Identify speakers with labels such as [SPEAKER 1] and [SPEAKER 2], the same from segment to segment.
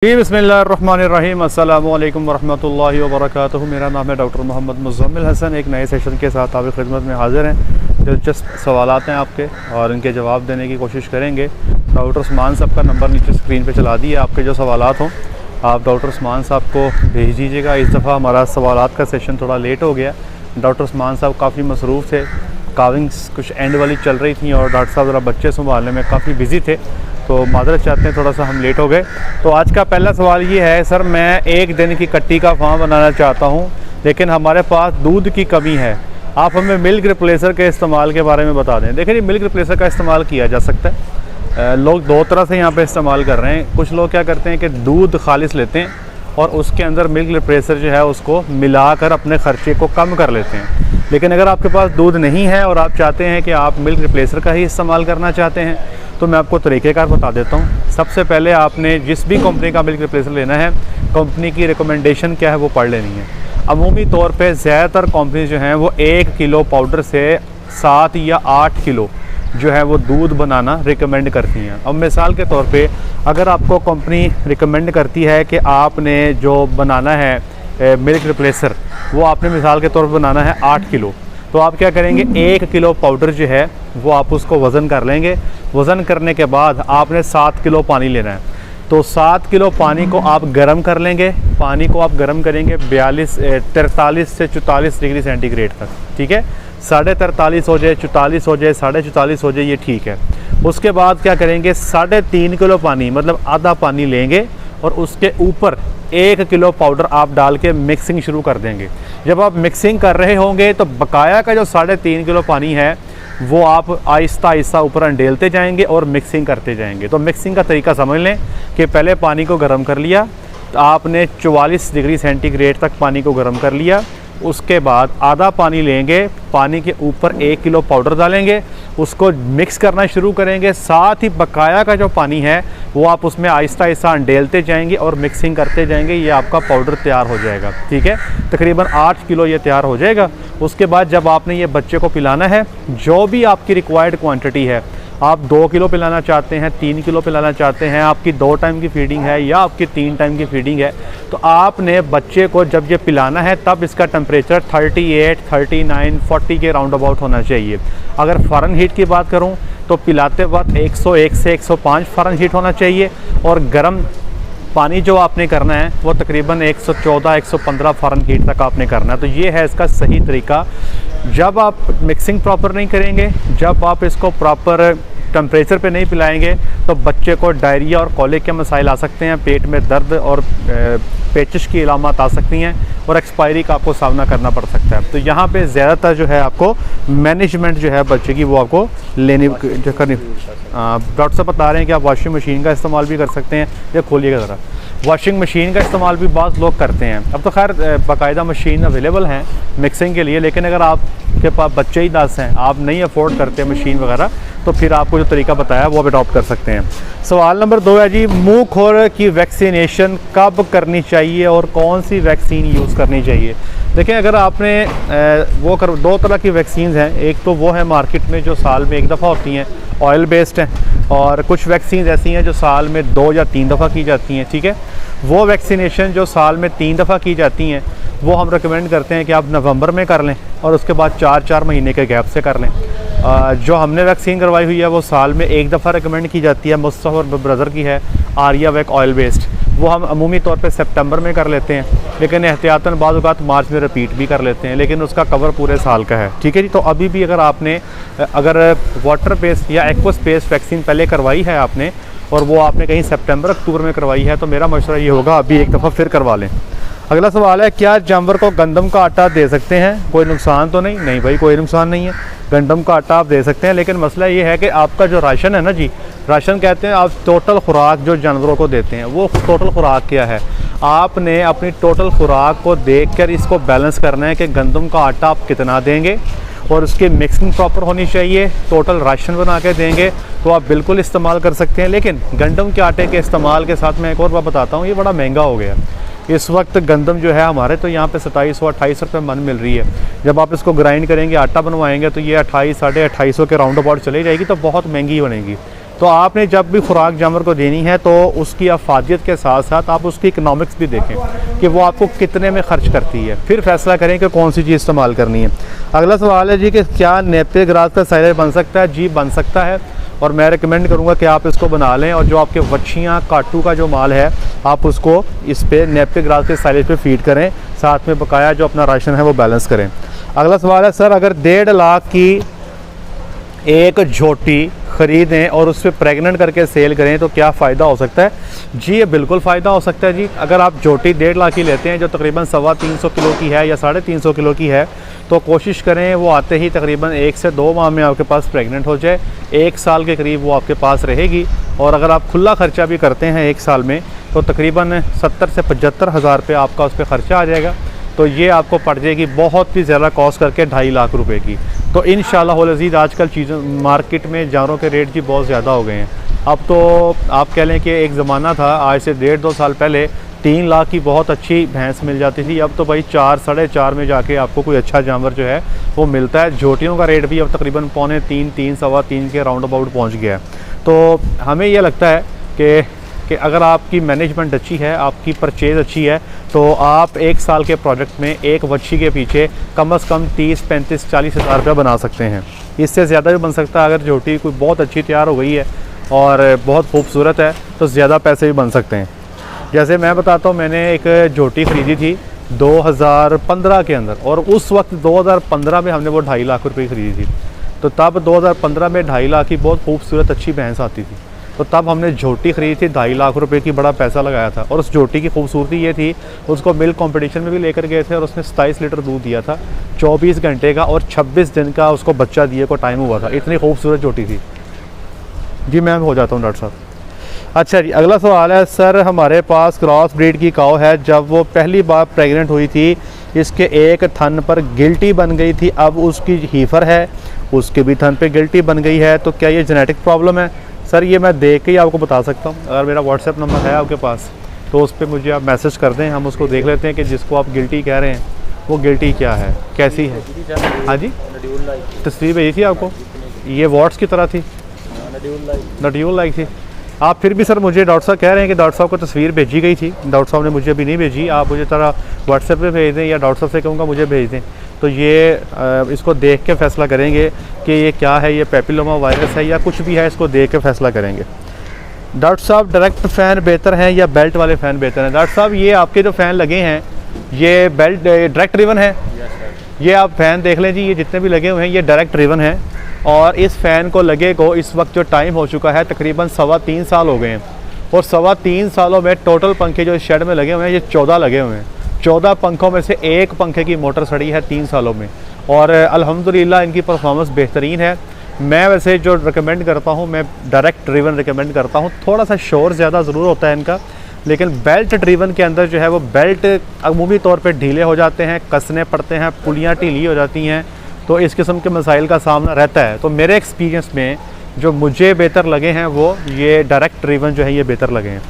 [SPEAKER 1] जी बिस्मिल्लाहिर्रहमानिर्रहीम अस्सलामु अलैकुम वरहमतुल्लाहि वबरकातुहू। मेरा नाम है डॉक्टर मोहम्मद मुज़म्मिल हसन। एक नए सेशन के साथ आपकी खिदमत में हाज़िर हैं। दिलचस्प सवालात हैं आपके और इनके जवाब देने की कोशिश करेंगे। डॉक्टर उस्मान साहब का नंबर नीचे स्क्रीन पे चला दिए। आपके जो सवालात हों आप डॉक्टर उस्मान साहब को भेज दीजिएगा। इस दफ़ा हमारा सवालात का सेशन थोड़ा लेट हो गया। डॉक्टर उस्मान साहब काफ़ी मसरूफ़ थे, काविंग्स कुछ एंड वाली चल रही थी और डॉक्टर साहब ज़रा बच्चे संभालने में काफ़ी बिज़ी थे, तो मादरत चाहते हैं थोड़ा सा हम लेट हो गए। तो आज का पहला सवाल ये है, सर मैं एक दिन की कट्टी का फार्म बनाना चाहता हूँ लेकिन हमारे पास दूध की कमी है, आप हमें मिल्क रिप्लेसर के इस्तेमाल के बारे में बता दें। देखिए मिल्क रिप्लेसर का इस्तेमाल किया जा सकता है। लोग दो तरह से यहाँ पे इस्तेमाल कर रहे हैं। कुछ लोग क्या करते हैं कि दूध खालिस लेते हैं और उसके अंदर मिल्क रिप्लेसर जो है उसको मिलाकर अपने ख़र्चे को कम कर लेते हैं। लेकिन अगर आपके पास दूध नहीं है और आप चाहते हैं कि आप मिल्क रिप्लेसर का ही इस्तेमाल करना चाहते हैं तो मैं आपको तरीक़ेकार बता देता हूँ। सबसे पहले आपने जिस भी कंपनी का मिल्क रिप्लेसर लेना है, कंपनी की रिकमेंडेशन क्या है वो पढ़ लेनी है। अमूमी तौर पे ज़्यादातर कंपनी जो हैं वो 1 किलो पाउडर से 7 या 8 किलो जो है वो दूध बनाना रिकमेंड करती हैं। अब मिसाल के तौर पे अगर आपको कंपनी रिकमेंड करती है कि आपने जो बनाना है मिल्क रिप्लेसर वो आपने मिसाल के तौर पर बनाना है 8 किलो, तो आप क्या करेंगे 1 किलो पाउडर जो है वो आप उसको वज़न कर लेंगे। वज़न करने के बाद आपने 7 किलो पानी लेना है, तो 7 किलो पानी को आप गर्म कर लेंगे। पानी को आप गर्म करेंगे 43 से 44 डिग्री सेंटीग्रेड तक, ठीक है। 43.5 हो जाए, 44 हो जाए, 44.5 हो जाए, ये ठीक है। उसके बाद क्या करेंगे 3.5 किलो पानी मतलब आधा पानी लेंगे और उसके ऊपर 1 किलो पाउडर आप डाल के मिक्सिंग शुरू कर देंगे। जब आप मिक्सिंग कर रहे होंगे तो बकाया का जो 3.5 किलो पानी है वो आप आहिस्ता आहिस्ता ऊपर अंडेलते जाएंगे और मिक्सिंग करते जाएंगे। तो मिक्सिंग का तरीका समझ लें कि पहले पानी को गर्म कर लिया, तो आपने 44 डिग्री सेंटीग्रेड तक पानी को गर्म कर लिया। उसके बाद आधा पानी लेंगे, पानी के ऊपर 1 किलो पाउडर डालेंगे, उसको मिक्स करना शुरू करेंगे। साथ ही बकाया का जो पानी है वो आप उसमें आहिस्ता आहिस्ता अंडेलते जाएंगे और मिक्सिंग करते जाएंगे। ये आपका पाउडर तैयार हो जाएगा, ठीक है। तकरीबन 8 किलो ये तैयार हो जाएगा। उसके बाद जब आपने ये बच्चे को पिलाना है, जो भी आपकी रिक्वायर्ड क्वांटिटी है, आप 2 किलो पिलाना चाहते हैं, 3 किलो पिलाना चाहते हैं, आपकी 2 टाइम की फीडिंग है या आपकी 3 टाइम की फीडिंग है, तो आपने बच्चे को जब ये पिलाना है तब इसका टेम्परेचर 38, 39, 40 के राउंड अबाउट होना चाहिए। अगर फ़ारेनहीट की बात करूं तो पिलाते वक्त 101 से 105 फ़ारेनहीट होना चाहिए और गर्म पानी जो आपने करना है वो तकरीबन 114, 115 फ़ारेनहीट तक आपने करना है। तो ये है इसका सही तरीका। जब आप मिक्सिंग प्रॉपर नहीं करेंगे, जब आप इसको प्रॉपर टेम्परेचर पे नहीं पिलाएंगे तो बच्चे को डायरिया और कॉलिक के मसाइल आ सकते हैं, पेट में दर्द और पेचिश की इलामत आ सकती हैं और एक्सपायरी का आपको सामना करना पड़ सकता है। तो यहाँ पे ज़्यादातर जो है आपको मैनेजमेंट जो है बच्चे की वो आपको लेनी करनी। डॉक्टर साहब बता रहे हैं कि आप वॉशिंग मशीन का इस्तेमाल भी कर सकते हैं। ये खोलिएगा ज़रा। वॉशिंग मशीन का इस्तेमाल भी बाज़ लोग करते हैं। अब तो खैर बाकायदा मशीन अवेलेबल हैं मिक्सिंग के लिए, लेकिन अगर आपके पास बच्चे ही 10 हैं, आप नहीं अफोर्ड करते मशीन वगैरह, तो फिर आपको जो तरीका बताया वो अडॉप्ट कर सकते हैं। सवाल नंबर 2 है जी, मुँह खोर की वैक्सीनेशन कब करनी चाहिए और कौन सी वैक्सीन यूज़ करनी चाहिए? देखिए अगर आपने दो तरह की वैक्सीन हैं। एक तो वो है मार्केट में जो साल में 1 दफ़ा होती हैं, ऑयल बेस्ड हैं, और कुछ वैक्सीन ऐसी हैं जो साल में 2 या 3 दफ़ा की जाती हैं, ठीक है। वो वैक्सीनेशन जो साल में 3 दफ़ा की जाती हैं वो हम रिकमेंड करते हैं कि आप नवंबर में कर लें और उसके बाद 4-4 महीने के गैप से कर लें। जो हमने वैक्सीन करवाई हुई है वो साल में 1 दफ़ा रिकमेंड की जाती है, मुस्तफ़ा और ब्रदर की है, आर्यावेक ऑयल बेस्ड। वो हम अमूमी तौर पे सितंबर में कर लेते हैं, लेकिन एहतियातन बाद औक़ात मार्च में रिपीट भी कर लेते हैं, लेकिन उसका कवर पूरे साल का है, ठीक है जी। तो अभी भी अगर वाटर बेस्ड या एक्वस बेस्ड वैक्सीन पहले करवाई है आपने और वो आपने कहीं सितंबर अक्टूबर में करवाई है, तो मेरा मशवरा ये होगा अभी 1 दफ़ा फिर करवा लें। अगला सवाल है, क्या जानवर को गंदम का आटा दे सकते हैं? कोई नुकसान तो नहीं? नहीं भाई, कोई नुकसान नहीं है। गंदम का आटा आप दे सकते हैं, लेकिन मसला ये है कि आपका जो राशन है ना जी, राशन कहते हैं आप टोटल खुराक जो जानवरों को देते हैं, वो टोटल खुराक क्या है? आपने अपनी टोटल खुराक को देखकर इसको बैलेंस करना है कि गंदम का आटा आप कितना देंगे और उसकी मिक्सिंग प्रॉपर होनी चाहिए। टोटल राशन बना के देंगे तो आप बिल्कुल इस्तेमाल कर सकते हैं। लेकिन गंदम के आटे के इस्तेमाल के साथ मैं एक और बात बताता हूँ, ये बड़ा महंगा हो गया। इस वक्त गंदम जो है हमारे तो यहाँ पे 2700-2800 रुपये मन मिल रही है। जब आप इसको ग्राइंड करेंगे, आटा बनवाएंगे, तो ये 28, 2850 के राउंड अबाउट चली जाएगी, तो बहुत महंगी बनेगी। तो आपने जब भी खुराक जानवर को देनी है तो उसकी अफादियत के साथ साथ आप उसकी इकनॉमिक्स भी देखें कि वो आपको कितने में ख़र्च करती है, फिर फैसला करें कि कौन सी चीज़ इस्तेमाल करनी है। अगला सवाल है जी कि क्या नेपियर ग्रास का साइलेज बन सकता है? जी बन सकता है, और मैं रिकमेंड करूँगा कि आप इसको बना लें, और जो आपके वच्छियाँ काटू का जो माल है आप उसको इस पे नेपियर ग्रास के साइलेज पे फीड करें, साथ में बकाया जो अपना राशन है वो बैलेंस करें। अगला सवाल है सर, अगर 1.5 लाख की एक झोटी ख़रीदें और उस पर प्रेगनेंट करके सेल करें तो क्या फ़ायदा हो सकता है? जी ये बिल्कुल फ़ायदा हो सकता है जी। अगर आप झोटी 1.5 लाख की लेते हैं जो तकरीबन 325 किलो की है या 350 किलो की है, तो कोशिश करें वो आते ही तकरीबन 1 से 2 माह में आपके पास प्रेग्नेंट हो जाए, 1 साल के करीब वो आपके पास रहेगी। और अगर आप खुला ख़र्चा भी करते हैं 1 साल में तो तकरीबन 70 से 75 हज़ार रुपये आपका उस पर ख़र्चा आ जाएगा। तो ये आपको पड़ जाएगी बहुत ही ज़्यादा कॉस्ट करके 2.5 लाख रुपए की। तो इंशाल्लाह अज़ीज़ आजकल चीज़ों मार्केट में जानवरों के रेट जी बहुत ज़्यादा हो गए हैं। अब तो आप कह लें कि एक ज़माना था आज से 1.5-2 साल पहले 3 लाख की बहुत अच्छी भैंस मिल जाती थी, अब तो भाई 4-4.5 में जाके आपको कोई अच्छा जानवर जो है वो मिलता है। झोटियों का रेट भी अब तकरीबन 2.25, 3-3.25 के राउंड अबाउट पहुँच गया है। तो हमें ये लगता है कि अगर आपकी मैनेजमेंट अच्छी है, आपकी परचेज़ अच्छी है, तो आप 1 साल के प्रोजेक्ट में एक वच्छी के पीछे कम से कम 30-35-40 हज़ार रुपये बना सकते हैं। इससे ज़्यादा भी बन सकता है। अगर झोटी कोई बहुत अच्छी तैयार हो गई है और बहुत खूबसूरत है तो ज़्यादा पैसे भी बन सकते हैं। जैसे मैं बताता हूँ, मैंने एक झोटी ख़रीदी थी 2015 के अंदर, और उस वक्त 2015 में हमने वो 2.5 लाख रुपये की ख़रीदी थी। तो तब 2015 में 2.5 लाख की बहुत खूबसूरत अच्छी भैंस आती थी, तो तब हमने झोटी ख़रीदी थी 2.5 लाख रुपए की, बड़ा पैसा लगाया था। और उस झोटी की खूबसूरती ये थी, उसको मिल्क कंपटीशन में भी लेकर गए थे और उसने 27 लीटर दूध दिया था 24 घंटे का, और 26 दिन का उसको बच्चा दिए को टाइम हुआ था। इतनी खूबसूरत झोटी थी जी। मैं हो जाता हूँ डॉक्टर साहब। अच्छा जी, अगला सवाल है सर, हमारे पास क्रॉस ब्रीड की काऊ है, जब वो पहली बार प्रेग्नेंट हुई थी इसके एक थन पर गिल्टी बन गई थी, अब उसकी हीफर है उसके भी थन पे गिल्टी बन गई है, तो क्या ये जेनेटिक प्रॉब्लम है? सर ये मैं देख के ही आपको बता सकता हूँ। अगर मेरा व्हाट्सएप नंबर है आपके पास तो उस पर मुझे आप मैसेज कर दें, हम उसको देख लेते हैं कि जिसको आप गिल्टी कह रहे हैं वो गिल्टी क्या है, कैसी है। हाँ जी, तस्वीर भेजी थी आपको, ये वॉट्स की तरह थी, नड्यूल लाइक थी। आप फिर भी सर मुझे डॉक्टर साहब कह रहे हैं कि डॉक्टर साहब को तस्वीर भेजी गई थी, डॉक्टर साहब ने मुझे अभी नहीं भेजी, आप मुझे तरह व्हाट्सएप पे भेज दें या डॉक्टर साहब से कहूँगा मुझे भेज दें, तो ये इसको देख के फ़ैसला करेंगे कि ये क्या है, ये पेपिलोमा वायरस है या कुछ भी है, इसको देख के फ़ैसला करेंगे। डॉक्टर साहब डायरेक्ट फ़ैन बेहतर हैं या बेल्ट वाले फ़ैन बेहतर हैं? डॉक्टर साहब ये आपके जो फ़ैन लगे हैं ये बेल्ट डायरेक्ट ड्रिवन है। ये आप फ़ैन देख लें जी, ये जितने भी लगे हुए हैं ये डायरेक्ट ड्रिवन है, और इस फ़ैन को लगे को इस वक्त जो टाइम हो चुका है तकरीबन 3.25 साल हो गए हैं, और 3.25 सालों में टोटल पंखे जो इस शेड में लगे हुए हैं ये 14 लगे हुए हैं। 14 पंखों में से एक पंखे की मोटर सड़ी है 3 सालों में, और अल्हम्दुलिल्लाह इनकी परफॉर्मेंस बेहतरीन है। मैं वैसे जो रिकमेंड करता हूँ मैं डायरेक्ट ड्रिवन रिकमेंड करता हूँ। थोड़ा सा शोर ज़्यादा ज़रूर होता है इनका, लेकिन बेल्ट ड्रिवन के अंदर जो है वो बेल्ट अमूमी तौर पे ढीले हो जाते हैं, कसने पड़ते हैं, पुलियाँ ढीली हो जाती हैं, तो इस किस्म के मसाइल का सामना रहता है। तो मेरे एक्सपीरियंस में जो मुझे बेहतर लगे हैं वो ये डायरेक्ट ड्रिवन जो है ये बेहतर लगे हैं।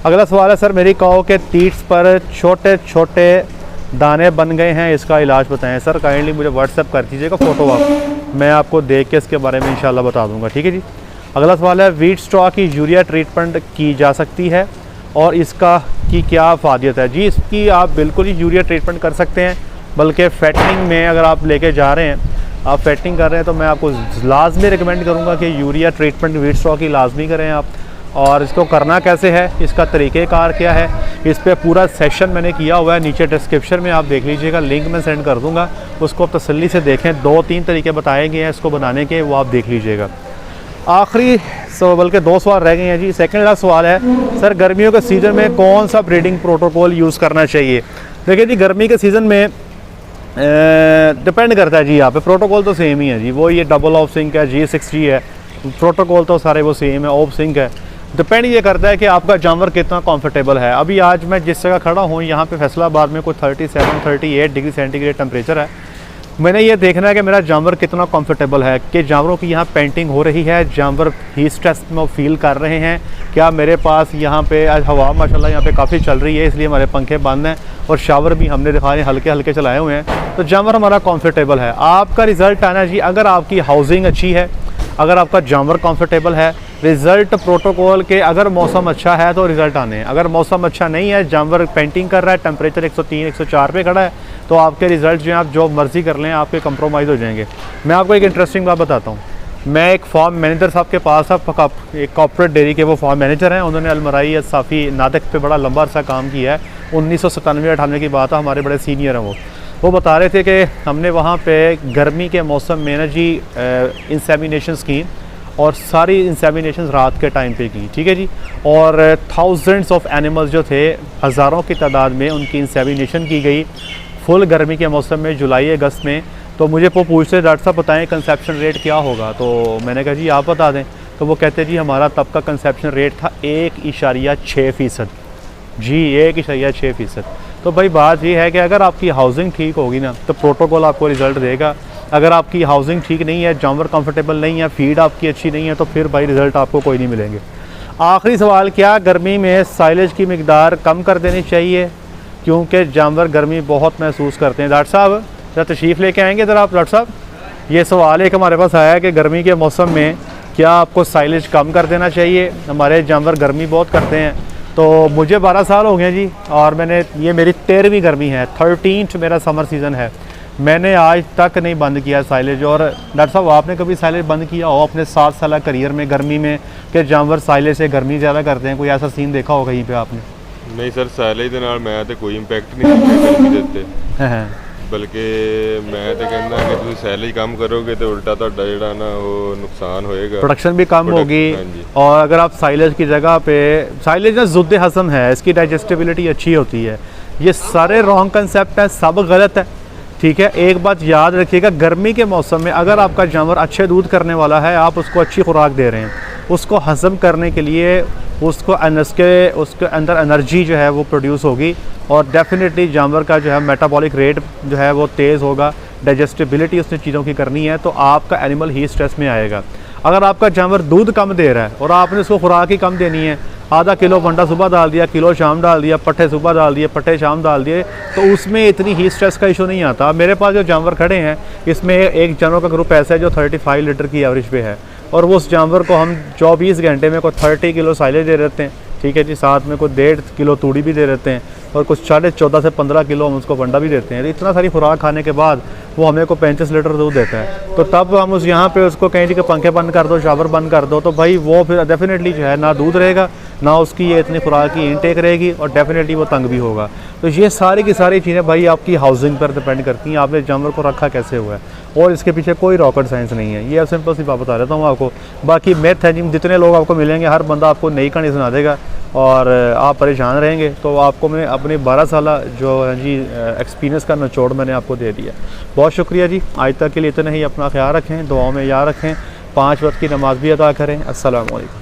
[SPEAKER 1] अगला सवाल है सर, मेरी काऊ के तीट्स पर छोटे छोटे दाने बन गए हैं, इसका इलाज बताएं। सर काइंडली मुझे व्हाट्सएप कर दीजिएगा फ़ोटो, आप मैं आपको देख के इसके बारे में इंशाल्लाह बता दूंगा, ठीक है जी। अगला सवाल है, व्हीट स्ट्रॉ की यूरिया ट्रीटमेंट की जा सकती है और इसका की क्या फ़ायदा है? जी इसकी आप बिल्कुल ही यूरिया ट्रीटमेंट कर सकते हैं, बल्कि फैटनिंग में अगर आप लेके जा रहे हैं, आप फैटनिंग कर रहे हैं, तो मैं आपको लाजमी रिकमेंड करूँगा कि यूरिया ट्रीटमेंट व्हीट स्ट्रॉ की लाजमी करें आप। और इसको करना कैसे है, इसका तरीक़ेकार क्या है, इस पर पूरा सेशन मैंने किया हुआ है, नीचे डिस्क्रिप्शन में आप देख लीजिएगा, लिंक मैं सेंड कर दूंगा, उसको आप तसल्ली से देखें। 2-3 तरीके बताए गए हैं इसको बनाने के, वो आप देख लीजिएगा। आखिरी बल्कि 2 सवाल रह गए हैं जी। सेकंड लास्ट सवाल है सर, गर्मियों के सीज़न में कौन सा ब्रीडिंग प्रोटोकॉल यूज़ करना चाहिए? देखिए जी, गर्मी के सीज़न में डिपेंड करता है जी, यहाँ पे प्रोटोकॉल तो सेम ही है जी, वो ये डबल ऑफ सिंक है, G6G है, प्रोटोकॉल तो सारे वो सेम है, ऑफ सिंक है। डिपेंड ये करता है कि आपका जानवर कितना कंफर्टेबल है। अभी आज मैं जिस जगह खड़ा हूँ यहाँ पे फैसलाबाद में कोई 37-38 डिग्री सेंटीग्रेड टेम्परेचर है। मैंने ये देखना है कि मेरा जानवर कितना कंफर्टेबल है, कि जानवरों की यहाँ पेंटिंग हो रही है, जानवर हीट स्ट्रेस में फील कर रहे हैं, क्या मेरे पास यहाँ पे आज हवा माशाल्लाह यहाँ पे काफ़ी चल रही है, इसलिए हमारे पंखे बंद हैं और शावर भी हमने दिखाए हल्के हल्के चलाए हुए हैं, तो जानवर हमारा कंफर्टेबल है। आपका रिज़ल्ट आना जी, अगर आपकी हाउसिंग अच्छी है, अगर आपका जानवर कंफर्टेबल है, रिज़ल्ट प्रोटोकॉल के, अगर मौसम अच्छा है तो रिज़ल्ट आने हैं, अगर मौसम अच्छा नहीं है, जानवर पेंटिंग कर रहा है, टेम्परेचर 103 104 पे खड़ा है, तो आपके रिज़ल्ट जो हैं आप जो मर्ज़ी कर लें आपके कंप्रोमाइज़ हो जाएंगे। मैं आपको एक इंटरेस्टिंग बात बताता हूँ। मैं एक फार्म मैनेजर साहब के पास एक कॉर्पोरेट डेयरी के वो फार्म मैनेजर हैं, उन्होंने अलमराई साफ़ी नादक पे बड़ा लंबा अरसा काम किया है। 1997-98 की बात है, हमारे बड़े सीनियर हैं वो बता रहे थे कि हमने वहाँ पे गर्मी के मौसम में ना जी इंसेमिनेशंस की, और सारी इंसेमिनेशंस रात के टाइम पे की, ठीक है जी। और थाउजेंड्स ऑफ एनिमल्स जो थे, हज़ारों की तादाद में उनकी इंसेमिनेशन की गई फुल गर्मी के मौसम में, जुलाई अगस्त में। तो मुझे वो पूछते डॉक्टर साहब बताएं कंसेप्शन रेट क्या होगा, तो मैंने कहा जी आप बता दें। तो वो कहते जी हमारा तब का कंसेप्शन रेट था 1.6%। जी 1.6%। तो भाई बात ये है कि अगर आपकी हाउसिंग ठीक होगी ना तो प्रोटोकॉल आपको रिज़ल्ट देगा। अगर आपकी हाउसिंग ठीक नहीं है, जानवर कंफर्टेबल नहीं है, फीड आपकी अच्छी नहीं है, तो फिर भाई रिज़ल्ट आपको कोई नहीं मिलेंगे। आखिरी सवाल, क्या गर्मी में साइलेज की मिकदार कम कर देनी चाहिए, क्योंकि जानवर गर्मी बहुत महसूस करते हैं। डॉक्टर साहब जरा तशरीफ़ लेके आएंगे ज़रा आप। डॉक्टर साहब ये सवाल एक हमारे पास आया है कि गर्मी के मौसम में क्या आपको साइलेज कम कर देना चाहिए, हमारे जानवर गर्मी बहुत करते हैं। तो मुझे 12 साल हो गए जी, और ये मेरी 13वीं गर्मी है, 13th मेरा समर सीज़न है। मैंने आज तक नहीं बंद किया साइलेज। और डॉक्टर साहब आपने कभी साइलेज बंद किया हो अपने 7 साल करियर में गर्मी में, कि जानवर साइलेज से गर्मी ज़्यादा करते हैं? कोई ऐसा सीन देखा हो कहीं पे आपने?
[SPEAKER 2] नहीं सर, साइलेज के नाल मैं तो कोई इंपैक्ट नहीं गर्मी देते, बल्कि मैं तो कहना कि तुम साइलेज कम करोगे तो उल्टा तुहाडा जिहड़ा ना वो नुकसान होएगा, प्रोडक्शन भी कम होगी।
[SPEAKER 1] और अगर आप साइलेज की जगह पे, साइलेज ना ज़ुद्द हज़म है, इसकी डाइजेस्टिबिलिटी अच्छी होती है। ये सारे रॉन्ग कंसेप्ट हैं, सब गलत है, ठीक है। एक बात याद रखिएगा, गर्मी के मौसम में अगर आपका जानवर अच्छे दूध करने वाला है, आप उसको अच्छी खुराक दे रहे हैं, उसको हज़म करने के लिए उसके अंदर एनर्जी जो है वो प्रोड्यूस होगी, और डेफिनेटली जानवर का जो है मेटाबॉलिक रेट जो है वो तेज़ होगा, डाइजेस्टिबिलिटी उसने चीज़ों की करनी है, तो आपका एनिमल ही स्ट्रेस में आएगा। अगर आपका जानवर दूध कम दे रहा है और आपने उसको खुराक ही कम देनी है, आधा किलो वंडा सुबह डाल दिया, किलो शाम डाल दिया, पट्ठे सुबह डाल दिए, पट्ठे शाम डाल दिए, तो उसमें इतनी ही स्ट्रेस का इशू नहीं आता। मेरे पास जो जानवर खड़े हैं, इसमें एक जानवर का ग्रुप ऐसा है जो 35 लीटर की एवरेज पे है, और वो उस जानवर को हम 24 घंटे में कोई 30 किलो साइलेज दे देते हैं, ठीक है जी। साथ में कोई 1.5 किलो तूड़ी भी दे देते हैं, और कुछ 14.5 से 15 किलो हम उसको वंडा भी देते हैं। तो इतना सारी खुराक खाने के बाद वो हमें को 35 लीटर दूध देता है। तो तब हम उस यहाँ पे उसको कहीं जी कि पंखे बंद कर दो, शावर बंद कर दो, तो भाई वो फिर डेफिनेटली जो है ना दूध रहेगा, ना उसकी ये इतनी खुराक की इनटेक रहेगी, और डेफिनेटली वो तंग भी होगा। तो ये सारी की सारी चीज़ें भाई आपकी हाउसिंग पर डिपेंड करती हैं, आपने जानवर को रखा कैसे हुआ है, और इसके पीछे कोई रॉकेट साइंस नहीं है। ये अब सिंपल सी बात बता देता हूँ आपको। बाकी मैथ है, जितने लोग आपको मिलेंगे हर बंदा आपको नई कहानी सुना देगा और आप परेशान रहेंगे। तो आपको मैं अपने 12 साल जो है जी एक्सपीरियंस का निचोड़ मैंने आपको दे दिया। बहुत शुक्रिया जी, आज तक के लिए इतना ही। अपना ख्याल रखें, दुआओं में याद रखें, 5 वक्त की नमाज़ भी अदा करें। अस्सलाम वालेकुम।